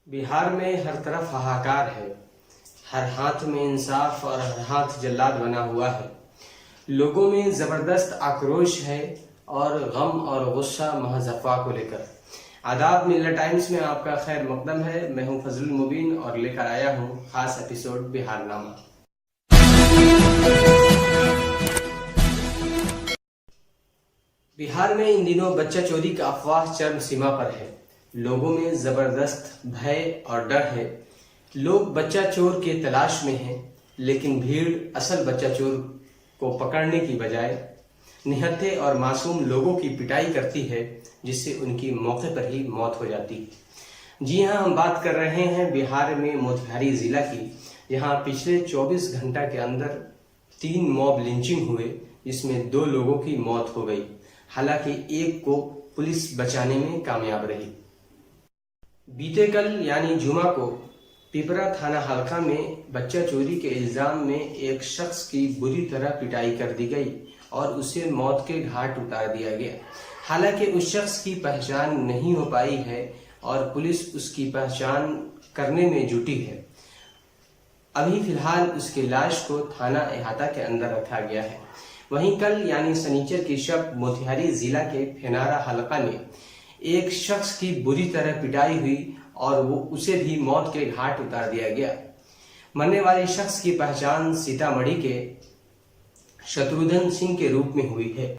बिहार में हर तरफ हाहाकार है। हर हाथ में इंसाफ और हर हाथ जल्लाद बना हुआ है। लोगों में जबरदस्त आक्रोश है और गम और गुस्सा महज अफवाह को लेकर। आदाब, मिल्लत टाइम्स में आपका खैर मकदम है। मैं हूं फजलुल मुबीन और लेकर आया हूं खास एपिसोड बिहारनामा। बिहार में इन दिनों बच्चा चोरी का अफवाह चरम सीमा पर है। लोगों में जबरदस्त भय और डर है। लोग बच्चा चोर के तलाश में हैं, लेकिन भीड़ असल बच्चा चोर को पकड़ने की बजाय निहत्थे और मासूम लोगों की पिटाई करती है, जिससे उनकी मौके पर ही मौत हो जाती है। जी हां, हम बात कर रहे हैं बिहार में मोतिहारी जिला की, जहां पिछले 24 घंटा के अंदर 3 मॉब लिंचिंग हुए, जिसमें 2 लोगों की मौत हो गई। हालांकि एक को पुलिस बचाने में कामयाब रही। बीते कल यानी जुमा को पिपरा थाना हल्का में बच्चा चोरी के इल्जाम में एक शख्स की बुरी तरह पिटाई कर दी गई और उसे मौत के घाट उतार दिया गया। हालांकि उस शख्स की पहचान नहीं हो पाई है और पुलिस उसकी पहचान करने में जुटी है। अभी फिलहाल उसकी लाश को थाना अहाता के अंदर रखा गया है। वहीं कल यानी शनिचर की शब मोतिहारी जिला के फेनारा हलका में एक शख्स की बुरी तरह पिटाई हुई और उसे भी मौत के घाट उतार दिया गया। मरने वाले शख्स की पहचान सीतामढ़ी के शत्रुघ्न सिंह के रूप में हुई है।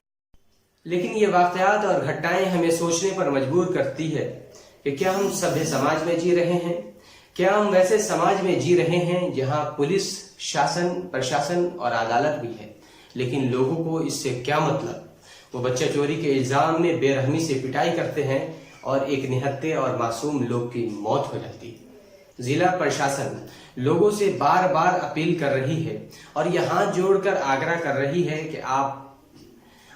लेकिन ये वाकयात और घटनाएं हमें सोचने पर मजबूर करती है कि क्या हम सभ्य समाज में जी रहे हैं? क्या हम वैसे समाज में जी रहे हैं जहां पुलिस, शासन, प्रशासन और अदालत भी है, लेकिन लोगों को इससे क्या मतलब? वो बच्चा चोरी के इल्जाम में बेरहमी से पिटाई करते हैं और एक निहत्थे और मासूम लोग की मौत हो जाती है। जिला प्रशासन लोगों से बार बार अपील कर रही है और यह हाथ जोड़कर आग्रह कर रही है कि आप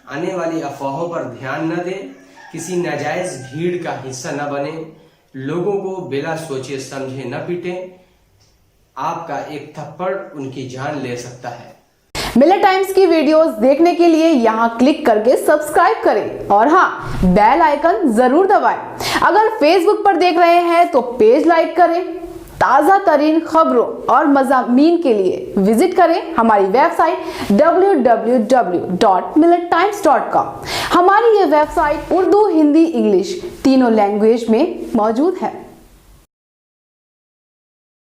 आने वाली अफवाहों पर ध्यान न दें, किसी नाजायज भीड़ का हिस्सा न बने, लोगों को बिना सोचे समझे न पीटें। आपका एक थप्पड़ उनकी जान ले सकता है। मिल्लत टाइम्स की वीडियोस देखने के लिए यहां क्लिक करके सब्सक्राइब करें और हाँ, बेल आइकन जरूर दबाएं। अगर फेसबुक पर देख रहे हैं तो पेज लाइक करें। ताज़ा तरीन खबरों और मज़ामीन के लिए विजिट करें हमारी वेबसाइट www.millettimes.com। हमारी ये वेबसाइट उर्दू, हिंदी, इंग्लिश तीनों लैंग्वेज में मौजूद है।